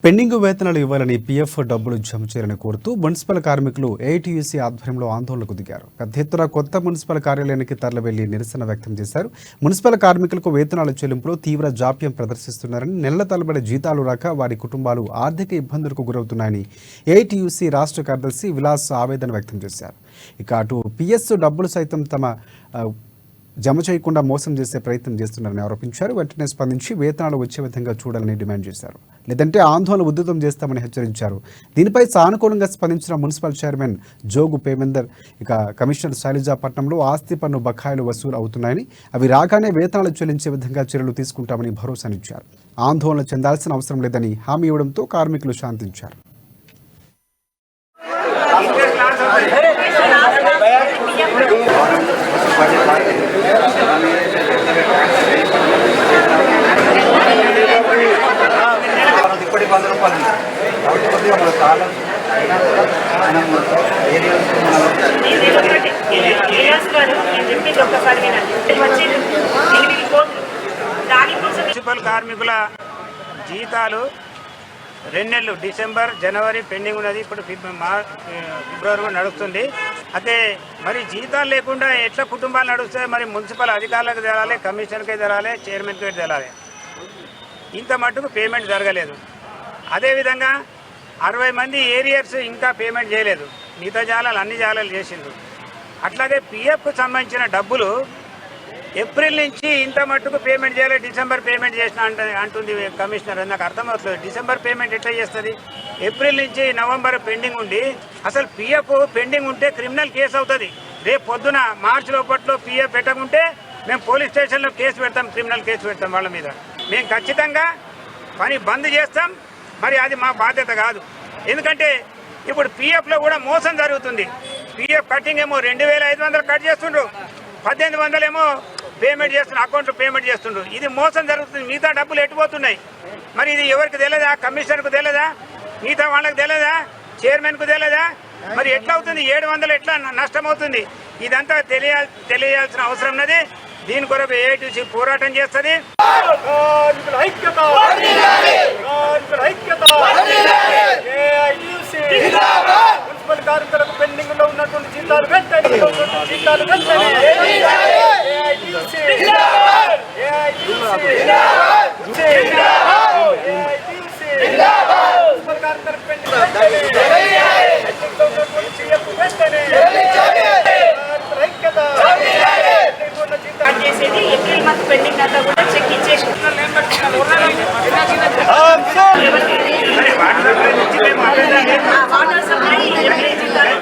Pending వేతనాలు ఇవ్వాలని PF డబ్బులు జమ చేయాలని కోరుతూ మున్సిపల్ కార్మికులు ఏఐటీయూసీ ఆధ్వర్యంలో ఆందోళనకు దిగారు. పెద్ద ఎత్తున కొత్త మున్సిపల్ కార్యాలయానికి తరలివెళ్లి నిరసన వ్యక్తం చేశారు. మున్సిపల్ కార్మికులకు వేతనాల చెల్లింపులో తీవ్ర జాప్యం ప్రదర్శిస్తున్నారని, నెలల తరబడి జీతాలు రాక వారి కుటుంబాలు ఆర్థిక ఇబ్బందులకు గురవుతున్నాయని ఏఐటీయూసీ రాష్ట్ర కార్యదర్శి విలాస్ ఆవేదన వ్యక్తం చేశారు. ఇక అటు పీఎస్ డబ్బులు సైతం తమ జమ చేయకుండా మోసం చేసే ప్రయత్నం చేస్తున్నారని ఆరోపించారు. వెంటనే స్పందించి వేతనాలు వచ్చే విధంగా చూడాలని డిమాండ్ చేశారు. లేదంటే ఆందోళన ఉధృతం చేస్తామని హెచ్చరించారు. దీనిపై సానుకూలంగా స్పందించిన మున్సిపల్ చైర్మన్ జోగు పేమెందర్ ఇక కమిషనర్ శైలజాపట్నంలో ఆస్తి పన్ను బకాయిలు వసూలు అవుతున్నాయని, అవి రాగానే వేతనాలు చెల్లించే విధంగా చర్యలు తీసుకుంటామని భరోసానిచ్చారు. ఆందోళన చెందాల్సిన అవసరం లేదని హామీ ఇవ్వడంతో కార్మికులు శాంతించారు. మున్సిపల్ కార్మికుల జీతాలు 2 నెలలు డిసెంబర్ జనవరి పెండింగ్ ఉన్నది. ఇప్పుడు ఫిబ్రవరి నడుస్తుంది. అయితే మరి జీతాలు లేకుండా ఎట్లా కుటుంబాలు నడుస్తాయి? మరి మున్సిపల్ అధికారులకు తెలాలి, కమిషనర్కే తెలాలి, చైర్మన్కి తెలాలి. ఇంత మట్టుకు పేమెంట్ జరగలేదు. అదేవిధంగా 60 మంది ఏరియర్స్ ఇంకా పేమెంట్ చేయలేదు. మిగతా జాలాలు అన్ని జాలాలు చేసిండ్రు. అట్లాగే పిఎఫ్కు సంబంధించిన డబ్బులు ఏప్రిల్ నుంచి ఇంత మట్టుకు పేమెంట్ చేయాలి, డిసెంబర్ పేమెంట్ చేసిన అంటుంది కమిషనర్. నాకు అర్థమవుతుంది. డిసెంబర్ పేమెంట్ ఎట్లా చేస్తుంది? ఏప్రిల్ నుంచి నవంబర్ పెండింగ్ ఉండి, అసలు పిఎఫ్ పెండింగ్ ఉంటే క్రిమినల్ కేసు అవుతుంది. రేపు పొద్దున మార్చి లోపట్లో పిఎఫ్ పెట్టకుంటే మేము పోలీస్ స్టేషన్లో కేసు పెడతాం, క్రిమినల్ కేసు పెడతాం వాళ్ళ మీద. మేము ఖచ్చితంగా పని బంద్ చేస్తాం. మరి అది మా బాధ్యత కాదు. ఎందుకంటే ఇప్పుడు పిఎఫ్లో కూడా మోసం జరుగుతుంది. పిఎఫ్ కటింగ్ ఏమో 2500 కట్ చేస్తుండ్రు, 1800 ఏమో పేమెంట్ చేస్తున్నారు, అకౌంట్లో పేమెంట్ చేస్తుండ్రు. ఇది మోసం జరుగుతుంది. మిగతా డబ్బులు ఎట్టుపోతున్నాయి. మరి ఇది ఎవరికి తెలియదా? కమిషనర్కు తెలియదా? మిగతా వాళ్ళకి తెలియదా? చైర్మన్కు తెలియదా? మరి ఎట్లా అవుతుంది? 700 ఎట్లా నష్టం అవుతుంది? ఇదంతా తెలియాల్సిన అవసరం ఉన్నది. దీని కొరకు ఏఐటీయూసీ పోరాటం చేస్తుంది. మున్సిపల్ కార్మికులకు పెండింగ్ లో ఉన్నటువంటి జీతాలు వెంటనే మున్సిపల్ కార్మికులకు చేసేది ఏప్రిల్ మంత్ పెండింగ్ అంతా కూడా చెక్ ఇచ్చేసి